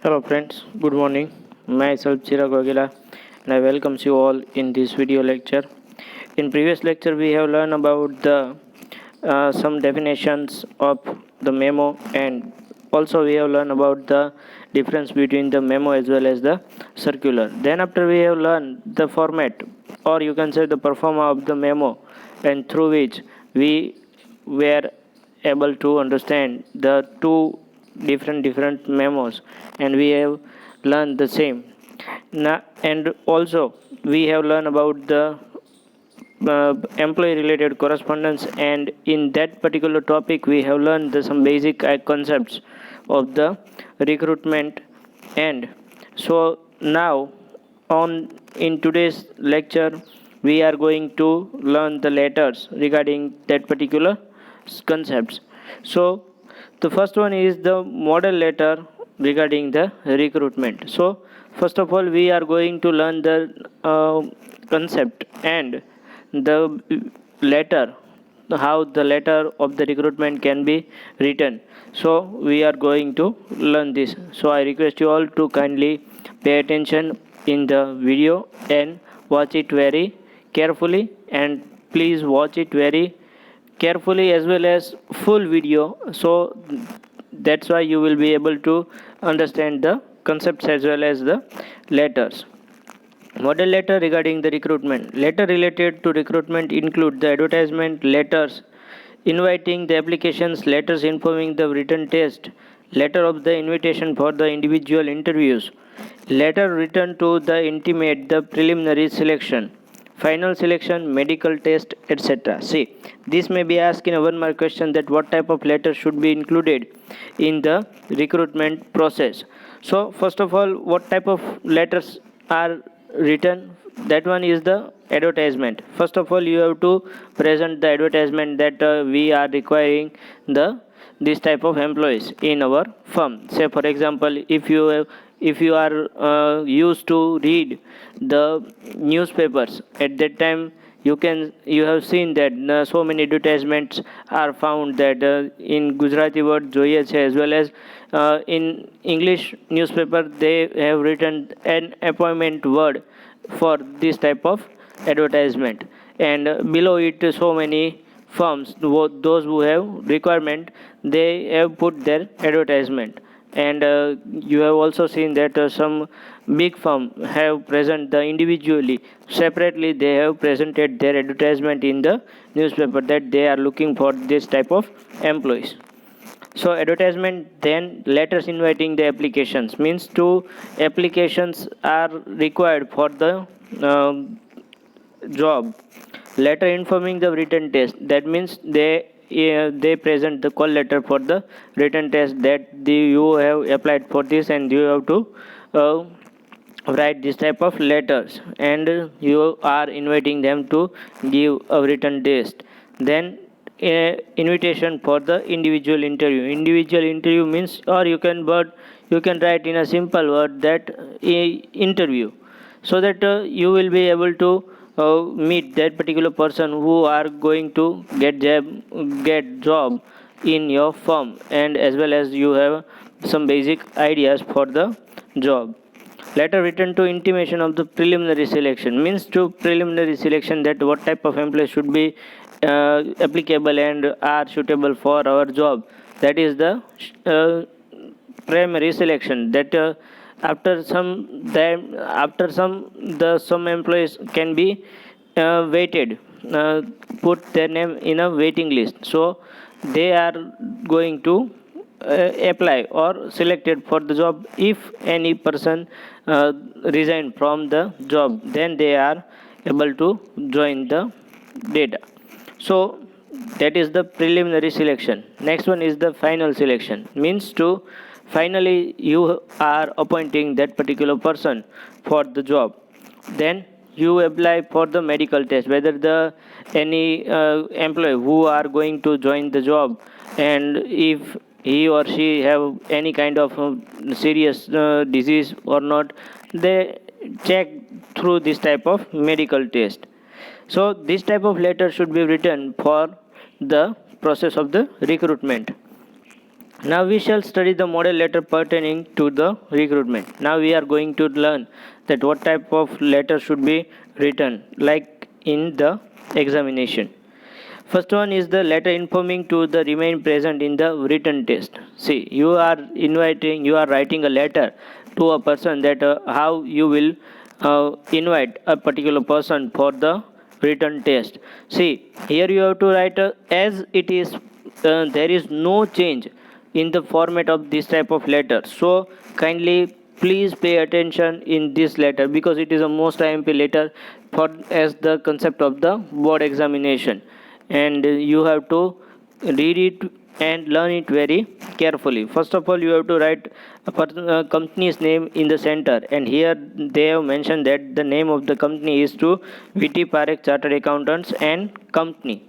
Hello friends, good morning. Myself Chirag Wagela and I welcome you all in this video lecture. In previous lecture we have learned about the some definitions of the memo, and also we have learned about the difference between the memo as well as the circular. Then after we have learned the format, or you can say the performer of the memo, and through which we were able to understand the two different memos, and we have learned the same. Now, and also we have learned about the employee related correspondence, and in that particular topic we have learned some basic concepts of the recruitment. And so now on, in today's lecture we are going to learn the letters regarding that particular concepts. So the first one is the model letter regarding the recruitment. So first of all we are going to learn the concept and the letter, how the letter of the recruitment can be written. So we are going to learn this. So I request you all to kindly pay attention in the video and watch it very carefully, and please watch it very carefully as well as full video. So that's why you will be able to understand the concepts as well as the letters. Model letter regarding the recruitment. Letter related to recruitment include the advertisement, letters inviting the applications, letters informing the written test, letter of the invitation for the individual interviews, letter written to the intimate the preliminary selection, final selection, medical test, etc. See, this may be asked in a one mark question, that what type of letter should be included in the recruitment process. So first of all, what type of letters are written? That one is the advertisement. First of all you have to present the advertisement that we are requiring the this type of employees in our firm. Say for example, if you are used to read the newspapers, at that time you have seen that so many advertisements are found that in Gujarati word જોઈએ છે, as well as in English newspaper they have written an appointment word for this type of advertisement, and below it so many firms, those who have requirement, they have put their advertisement. And you have also seen that some big firm have present the individually, separately they have presented their advertisement in the newspaper that they are looking for this type of employees. So advertisement, then letters inviting the applications, means two applications are required for the job. Letter informing the written test, that means they present the call letter for the written test, that you have applied for this and you have to uh, write this type of letters, and you are inviting them to give a written test. Then invitation for the individual interview. Individual interview means, or you can write in a simple word that interview, so that you will be able to meet that particular person who are going to get job in your firm, and as well as you have some basic ideas for the job. Letter written to intimation of the preliminary selection, means to preliminary selection, that what type of employee should be applicable and are suitable for our job. That is the uh, primary selection, that after some the some employees can be waited, uh, put their name in a waiting list, so they are going to apply or selected for the job. If any person resign from the job, then they are able to join the data. So that is the preliminary selection. Next one is the final selection, means to finally you are appointing that particular person for the job. Then you apply for the medical test, whether the any employee who are going to join the job, and if he or she have any kind of serious disease or not, they check through this type of medical test. So this type of letter should be written for the process of the recruitment. Now we shall study the model letter pertaining to the recruitment. Now we are going to learn that what type of letter should be written like in the examination. First one is the letter informing to the remain present in the written test. See, you are writing a letter to a person that how you will invite a particular person for the written test. See, here you have to write as it is. There is no change in the format of this type of letter. So kindly please pay attention in this letter because it is a most IMP letter for as the concept of the board examination, and you have to read it and learn it very carefully. First of all, you have to write a company's name in the center, and here they have mentioned that the name of the company is to VT Parekh Chartered Accountants and Company.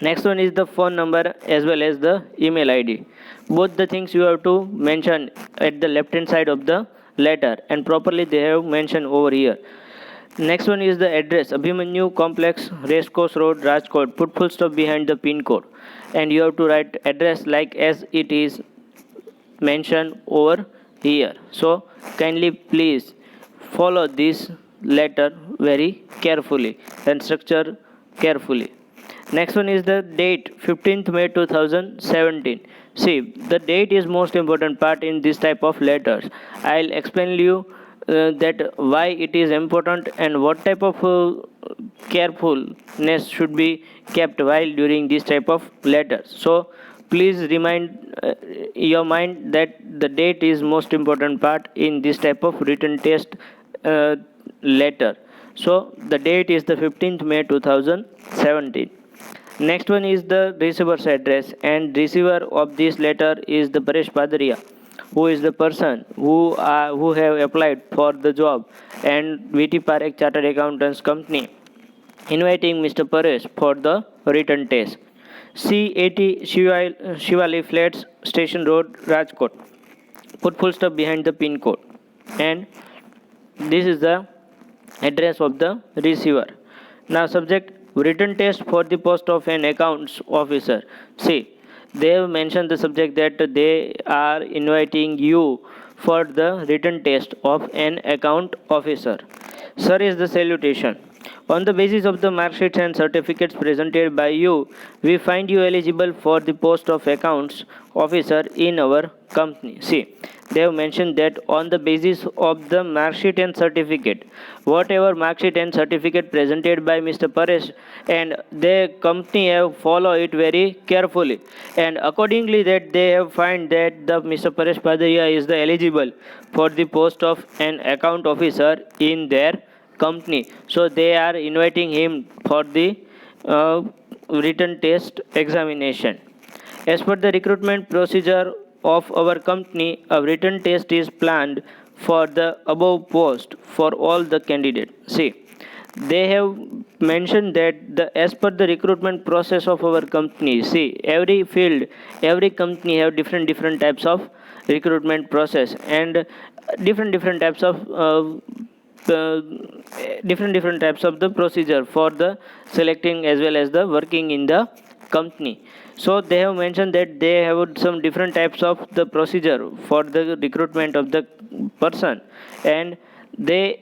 Next one is the phone number as well as the email ID. Both the things you have to mention at the left hand side of the letter, and properly they have mentioned over here. Next one is the address, Abhimanyu Complex, Racecourse Road, Rajkot. Put full stop behind the pin code, and you have to write address like as it is mentioned over here. So kindly please follow this letter very carefully and structure carefully. Next one is the date 15th May 2017. See, the date is most important part in this type of letters. I'll explain you that why it is important and what type of carefulness should be kept while during this type of letters. So please remind your mind that the date is most important part in this type of written test letter. So the date is the 15th May 2017. Next one is the receiver's address, and receiver of this letter is the Paresh Padaria, who is the person who have applied for the job, and VT Parekh Chartered Accountants Company inviting Mr. Paresh for the written test. C80 Shivali Flats, Station Road, Rajkot. Put full stop behind the pin code, and this is the address of the receiver. Now subject written test for the post of an accounts officer. See, they have mentioned the subject that they are inviting you for the written test of an account officer. Sir is the salutation. On the basis of the mark sheets and certificates presented by you, we find you eligible for the post of accounts officer in our company. See, they have mentioned that on the basis of the mark sheet and certificate, whatever mark sheet and certificate presented by Mr. Paresh, and the company have follow it very carefully, and accordingly that they have find that the Mr. Paresh Padaria is the eligible for the post of an account officer in their company. So they are inviting him for the written test examination. As per the recruitment procedure of our company, a written test is planned for the above post for all the candidates. See, they have mentioned that as per the recruitment process of our company, see, every field, every company have different types of recruitment process, and different types of different types of the procedure for the selecting as well as the working in the company. So they have mentioned that they have some different types of the procedure for the recruitment of the person, and they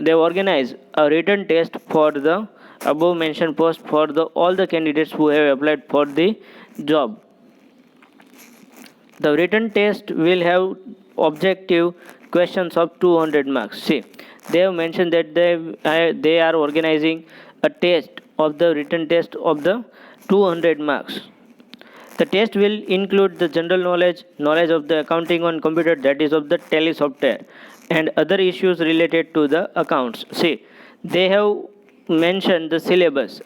they organize a written test for the above mentioned post for the all the candidates who have applied for the job. The written test will have objective questions of 200 marks. See, they have mentioned that they are organizing a test of the written test of the 200 marks. The test will include the general knowledge of the accounting on computer, that is of the tally software, and other issues related to the accounts. See, they have mentioned the syllabus,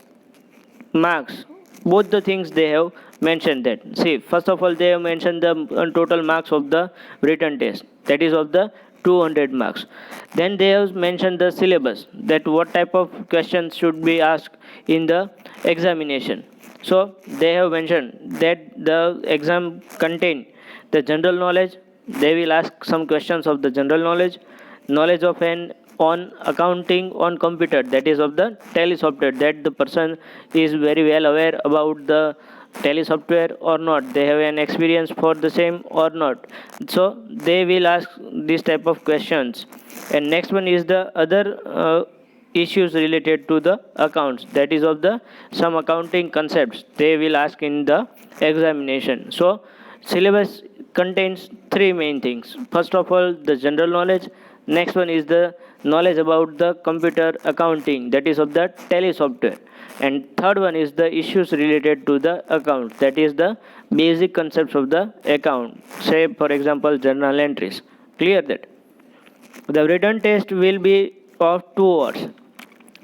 marks, both the things they have mentioned that. See, first of all, they have mentioned the total marks of the written test, that is of the 200 marks. Then they have mentioned the syllabus, that what type of questions should be asked in the examination. So they have mentioned that the exam contain the general knowledge. They will ask some questions of the general knowledge of an on accounting on computer, that is of the tally software, that the person is very well aware about the Tele software or not, they have an experience for the same or not. So they will ask this type of questions. And next one is the other issues related to the accounts, that is of the some accounting concepts they will ask in the examination. So syllabus contains three main things. First of all, the general knowledge. Next one is the knowledge about the computer accounting, that is of the tele software. And third one is the issues related to the account, that is the basic concepts of the account, say for example journal entries. Clear that? The written test will be of 2 hours.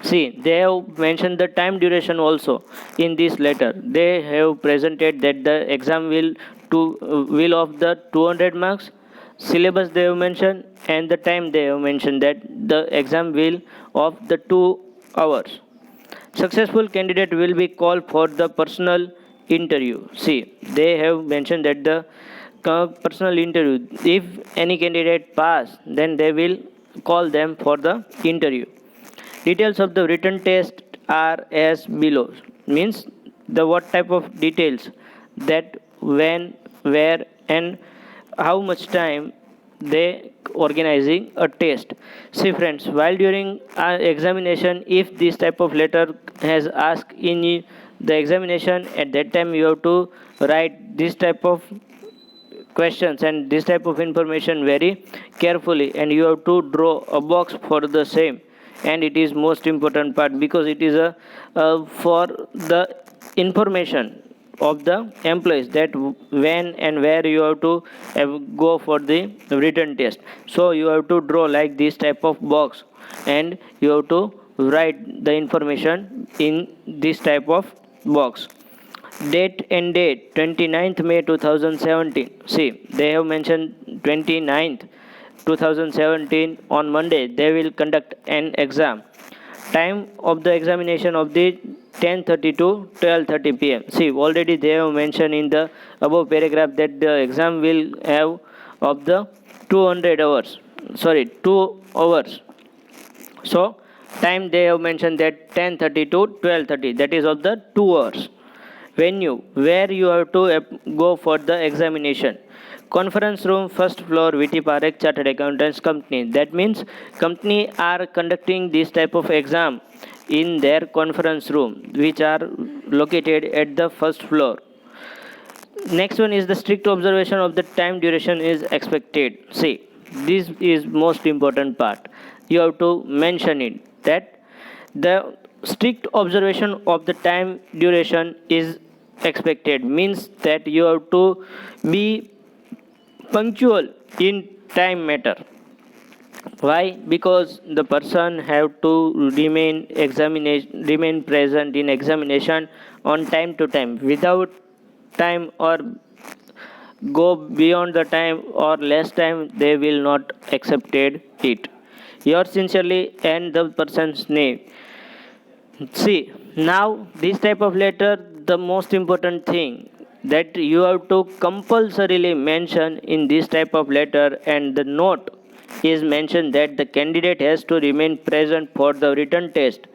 See, they have mentioned the time duration also in this letter. They have presented that the exam will of the 200 marks. Syllabus they have mentioned, and the time they have mentioned that the exam will of the 2 hours. Successful candidate will be called for the personal interview. See, they have mentioned that the personal interview, if any candidate pass, then they will call them for the interview. Details of the written test are as below. Means the what type of details, that when, where, and how much time they organizing a test. See friends, while during examination, if this type of letter has asked in the examination, at that time you have to write this type of questions and this type of information very carefully, and you have to draw a box for the same. And it is most important part, because it is a for the information of the employees, that when and where you have to go for the written test. So you have to draw like this type of box, and you have to write the information in this type of box. Date and date 29th May 2017. See, they have mentioned 29th 2017 on Monday they will conduct an exam. Time of the examination of the 10:30 to 12:30 p.m. See, already they have mentioned in the above paragraph that the exam will have of the 200 hours. Sorry, 2 hours. So time they have mentioned that 10:30 to 12:30, that is of the 2 hours. Venue, where you have to go for the examination. Conference room, first floor, VT Parekh Chartered Accountants Company. That means company are conducting this type of exam in their conference room, which are located at the first floor. Next one is the strict observation of the time duration is expected. See, this is most important part. You have to mention it, that the strict observation of the time duration is expected, means that you have to be punctual in time matter. Why? Because the person have to remain present in examination on time to time. Without time or go beyond the time or less time, they will not accepted it. Yours sincerely and the person's name. See, now this type of letter, the most important thing that you have to compulsorily mention in this type of letter, and the note is mentioned that the candidate has to remain present for the written test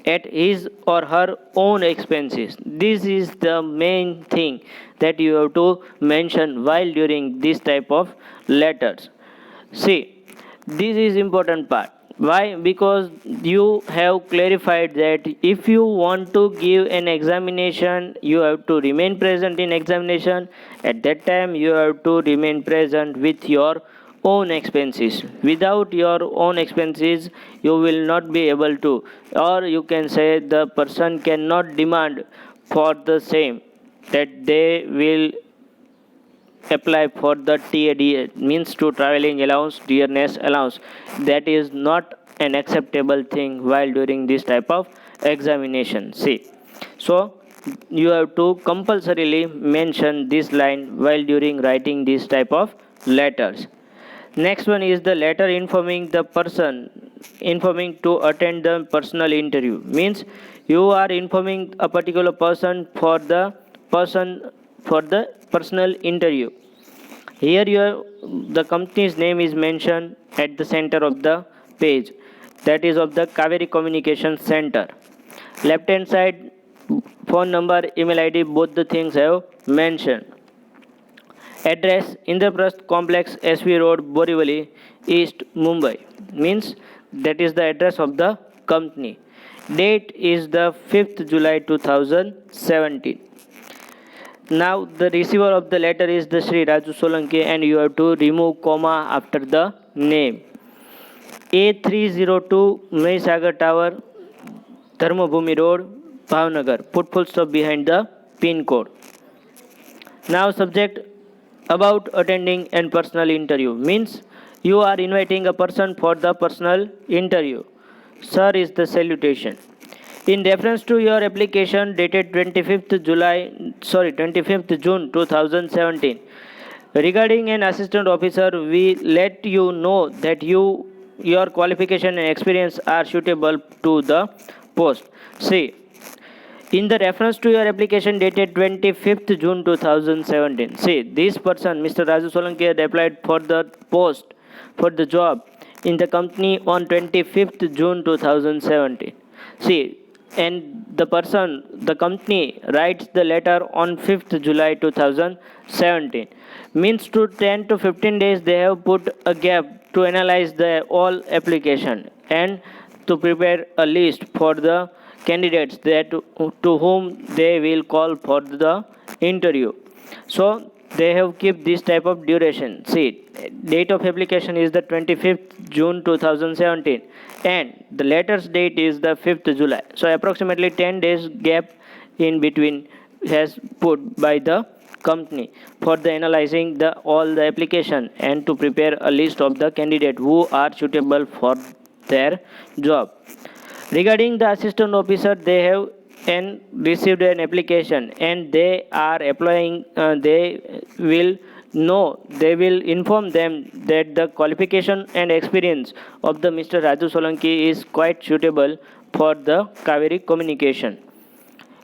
at his or her own expenses. This is the main thing that you have to mention while during this type of letters. See, this is important part. Why? Because you have clarified that if you want to give an examination, you have to remain present in examination. At that time, you have to remain present with your own expenses. Without your own expenses, you will not be able to, or you can say the person cannot demand for the same, that they will apply for the TAD, means to traveling allowance, dearness allowance. That is not an acceptable thing while during this type of examination. See, so you have to compulsorily mention this line while during writing this type of letters. Next one is the letter informing the person, informing to attend the personal interview. Means you are informing a particular person for the personal interview. Here the company's name is mentioned at the center of the page, that is of the Kaveri Communication Center. Left hand side phone number, email ID, both the things I have mentioned. Address Indraprasth Complex, SV Road, Borivali, East, Mumbai. Means that is the address of the company. Date is the 5th July 2017. Now the receiver of the letter is the Sri Raju Solanki, and you have to remove comma after the name. A302 Mahisagar Tower, Dharmabhumi Road, Bhavnagar. Put full stop behind the pin code. Now subject about attending an personal interview means you are inviting a person for the personal interview. Sir is the salutation. In reference to your application dated 25th June 2017, regarding an assistant officer, we let you know that your qualification and experience are suitable to the post. See, in the reference to your application dated 25th June 2017, see, this person, Mr. Raju Solanki, had applied for the post for the job in the company on 25th June 2017. See, and the company writes the letter on 5th July 2017. Means to 10 to 15 days they have put a gap to analyze the all application and to prepare a list for the candidates that to whom they will call for the interview. So they have kept this type of duration. See, date of application is the 25th June 2017 and the letter's date is the 5th July. So approximately 10 days gap in between has put by the company for the analyzing the all the application and to prepare a list of the candidate who are suitable for their job. Regarding the assistant officer, they have received an application and they are applying. They will inform them that the qualification and experience of the Mr. Raju Solanki is quite suitable for the Kaveri communication.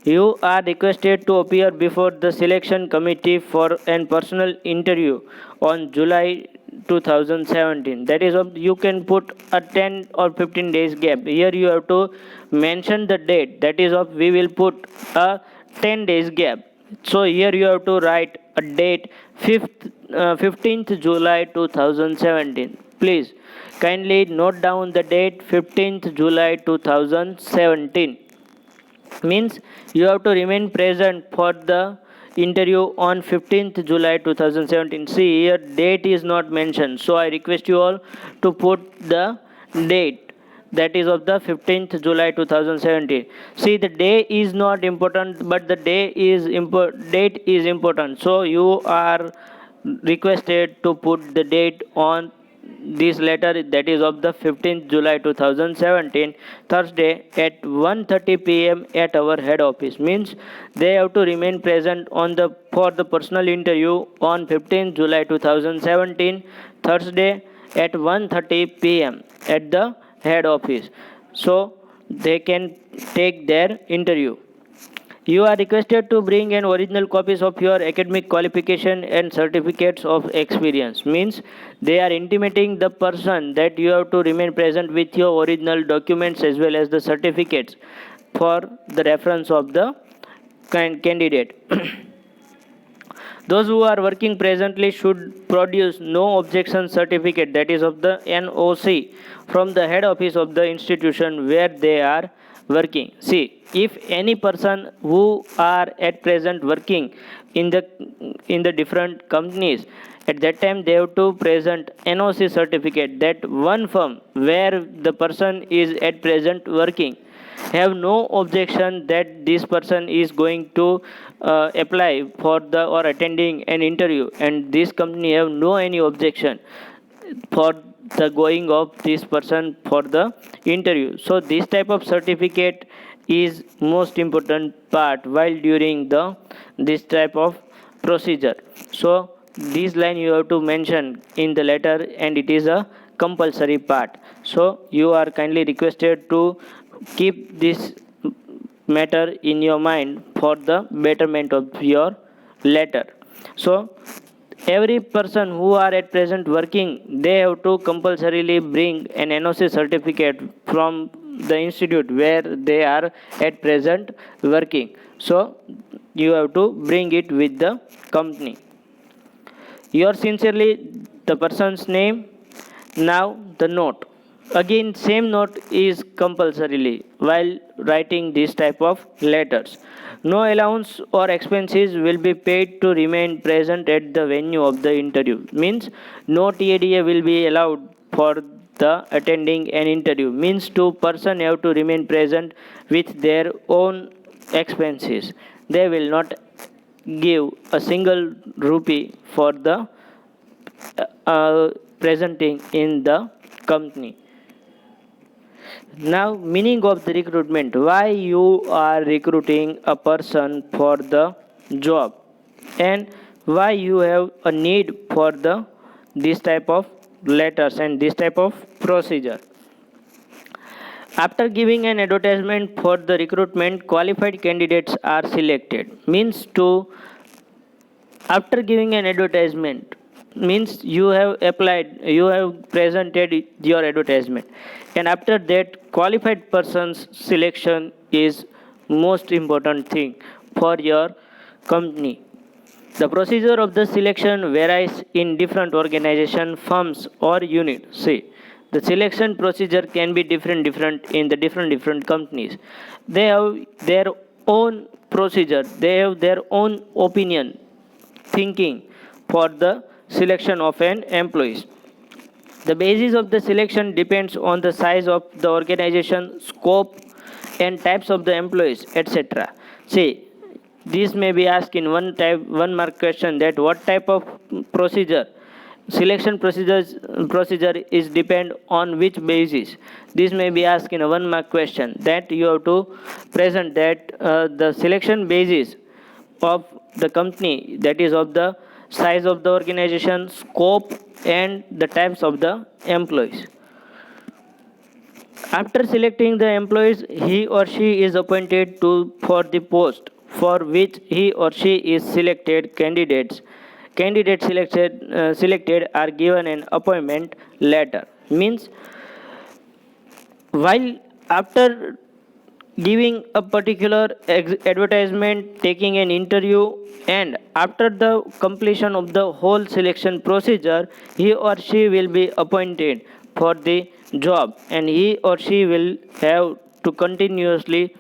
You are requested to appear before the selection committee for an personal interview on July 2017. That is, you can put a 10 or 15 days gap. Here you have to mention the date. That is, we will put a 10 days gap. So here you have to write a date 15th July 2017. Please kindly note down the date 15th July 2017. Means you have to remain present for the interview on 15th July 2017. See, here date is not mentioned, so I request you all to put the date, that is of the 15th July 2017. See, the day is not important, but the date is important, so you are requested to put the date on this letter, that is of the 15th July 2017, Thursday at 1:30 p.m. at our head office. Means they have to remain present for the personal interview on 15th July 2017, Thursday at 1:30 p.m. at the head office, so they can take their interview. You are requested to bring an original copies of your academic qualification and certificates of experience. Means they are intimating the person that you have to remain present with your original documents as well as the certificates for the reference of the candidate. Those who are working presently should produce no objection certificate, that is of the NOC, from the head office of the institution where they are working. See, if any person who are at present working in the different companies, at that time they have to present NOC certificate, that one firm where the person is at present working have no objection that this person is going to apply for the or attending an interview, and this company have no any objection for the going of this person for the interview. So this type of certificate is most important part while during this type of procedure. So this line you have to mention in the letter, and it is a compulsory part. So you are kindly requested to keep this matter in your mind for the betterment of your letter. So every person who are at present working, they have to compulsorily bring an NOC certificate from the institute where they are at present working. So you have to bring it with the company. Yours sincerely, the person's name. Now the note. Again, same note is compulsorily while writing this type of letters. No allowance or expenses will be paid to remain present at the venue of the interview. Means no TADA will be allowed for the attending an interview. Means two person have to remain present with their own expenses. They will not give a single rupee for the presenting in the company. Now, meaning of the recruitment. Why you are recruiting a person for the job, and why you have a need for the this type of letters and this type of procedure. After giving an advertisement for the recruitment, qualified candidates are selected. Means to after giving an advertisement, means you have applied, you have presented your advertisement, and after that qualified person's selection is most important thing for your company. The procedure of the selection varies in different organization, firms or units. See, the selection procedure can be different in the different companies. They have their own procedure, they have their own opinion, thinking for the selection of an employee. The basis of the selection depends on the size of the organization, scope, and types of the employees, etc. See, this may be asked in one mark question, that what type of procedure selection procedure is depend on which basis. This may be asked in a one mark question, that you have to present that the selection basis of the company, that is of the size of the organization, scope, and the types of the employees. After selecting the employees, he or she is appointed to for the post for which he or she is selected. Candidates selected are given an appointment letter. Means while after giving a particular advertisement, taking an interview, and after the completion of the whole selection procedure, he or she will be appointed for the job, and he or she will have to continuously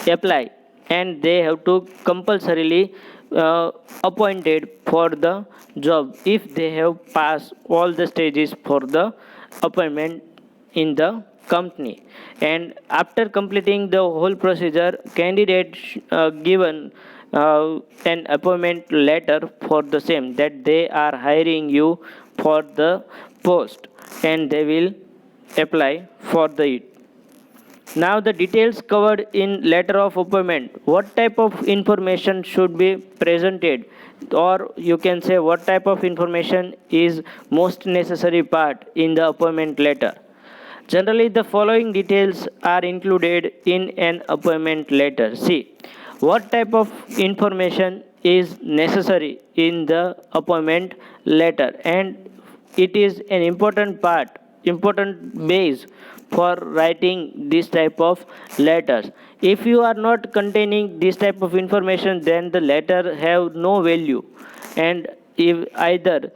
apply, and they have to compulsorily appointed for the job if they have passed all the stages for the appointment in the company. And after completing the whole procedure, candidate given an appointment letter for the same, that they are hiring you for the post, and they will apply for the it. Now the details covered in letter of appointment. What type of information should be presented, or you can say what type of information is most necessary part in the appointment letter. Generally, the following details are included in an appointment letter. See, what type of information is necessary in the appointment letter, and it is an important part, important base for writing this type of letters. If you are not containing this type of information, then the letter have no value, and if either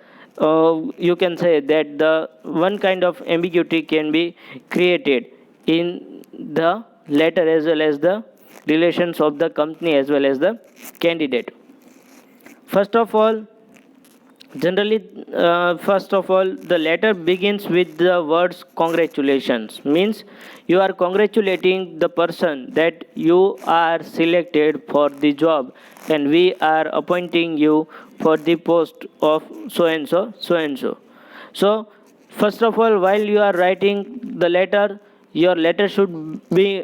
you can say that the one kind of ambiguity can be created in the letter as well as the relations of the company as well as the candidate. First of all, generally, first of all, the letter begins with the words congratulations. Means you are congratulating the person that you are selected for the job, and we are appointing you for the post of so and so, so and so. So, first of all, while you are writing the letter, your letter should be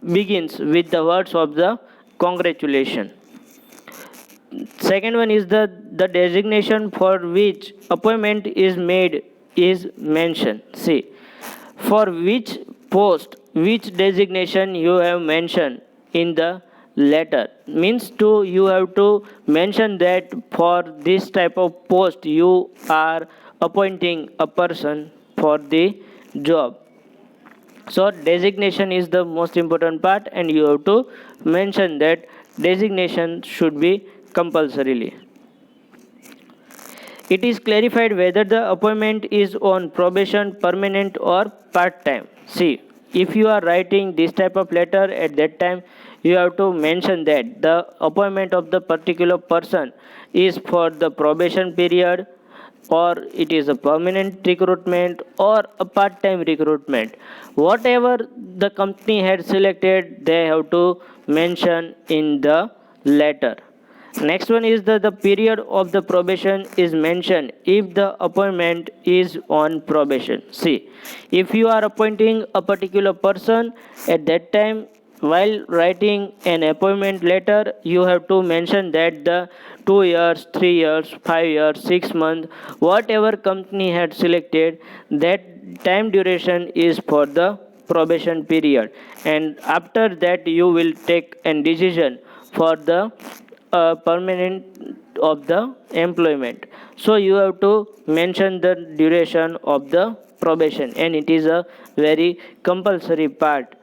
begins with the words of the congratulation. Second one is the designation for which appointment is made is mentioned. See, for which post, which designation you have mentioned in the letter. Means to you have to mention that for this type of post you are appointing a person for the job. So designation is the most important part, and you have to mention that designation should be compulsorily. It is clarified whether the appointment is on probation, permanent, or part time. See, if you are writing this type of letter, at that time you have to mention that the appointment of the particular person is for the probation period, or it is a permanent recruitment, or a part time recruitment. Whatever the company had selected, they have to mention in the letter. Next one is the period of the probation is mentioned if the appointment is on probation. See, if you are appointing a particular person, at that time while writing an appointment letter, you have to mention that the 2 years, 3 years, 5 years, 6 months, whatever company had selected, that time duration is for the probation period, and after that you will take a decision for the permanent of the employment. So you have to mention the duration of the probation, and it is a very compulsory part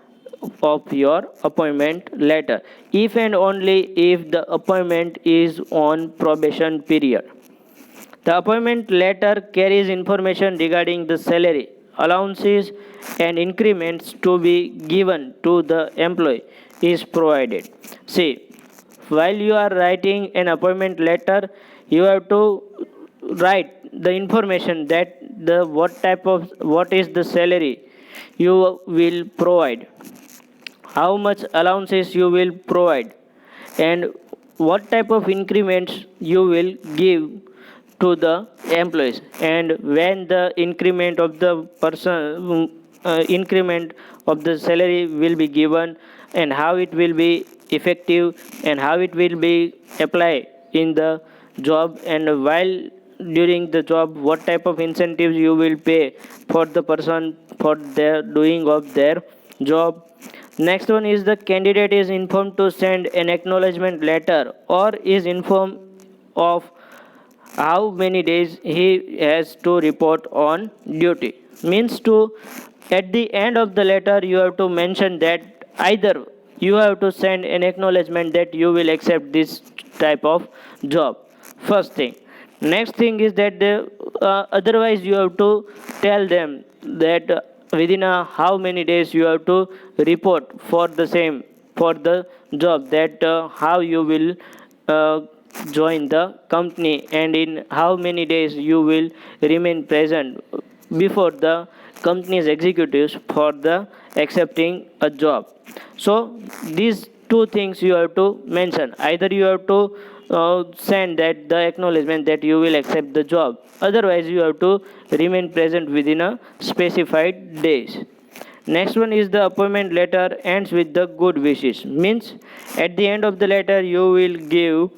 of your appointment letter, if and only if the appointment is on probation period. The appointment letter carries information regarding the salary, allowances, and increments to be given to the employee is provided. See, while you are writing an appointment letter, you have to write the information that the what is the salary you will provide, how much allowances you will provide, and what type of increments you will give to the employees, and when the increment of the person increment of the salary will be given, and how it will be effective, and how it will be applied in the job, and while during the job what type of incentives you will pay for the person for their doing of their job. Next one is the candidate is informed to send an acknowledgement letter, or is informed of how many days he has to report on duty. Means to, at the end of the letter you have to mention that either you have to send an acknowledgement that you will accept this type of job. First thing. Next thing is that otherwise you have to tell them that within how many days you have to report for the same, for the job, that how you will uh, join the company, and in how many days you will remain present before the company's executives for the accepting a job. So these two things you have to mention. Either you have to send that the acknowledgement that you will accept the job, otherwise you have to remain present within a specified days. Next one is the appointment letter ends with the good wishes. Means at the end of the letter you will give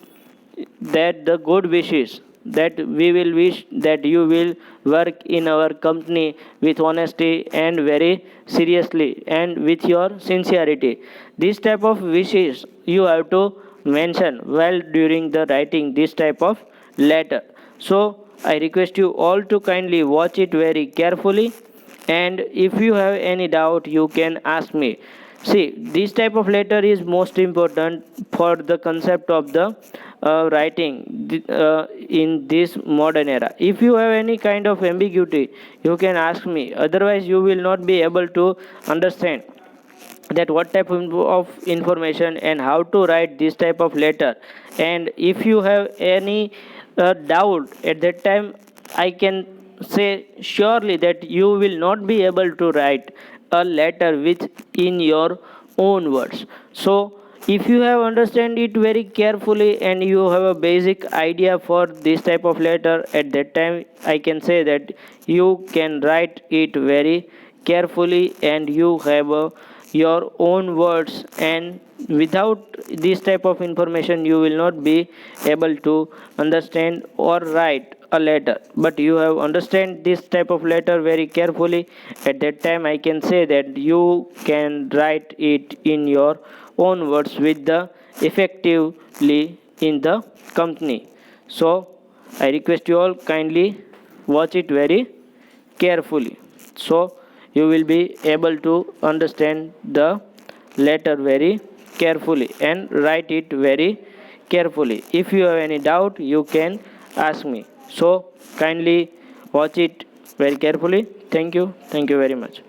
that the good wishes, that we will wish that you will work in our company with honesty and very seriously and with your sincerity. This type of wishes you have to mention while during the writing this type of letter. So I request you all to kindly watch it very carefully, and if you have any doubt you can ask me. See, this type of letter is most important for the concept of the writing in this modern era. If you have any kind of ambiguity, you can ask me. Otherwise, you will not be able to understand that what type of information and how to write this type of letter. And if you have any doubt at that time, I can say surely that you will not be able to write a letter with in your own words. So if you have understand it very carefully and you have a basic idea for this type of letter, at that time I can say that you can write it very carefully, and you have your own words, and without this type of information you will not be able to understand or write a letter. But you have understand this type of letter very carefully, at that time I can say that you can write it in your own words with the effectively in the company. So I request you all kindly watch it very carefully. So you will be able to understand the letter very carefully and write it very carefully. If you have any doubt, you can ask me. So kindly watch it very carefully. Thank you very much.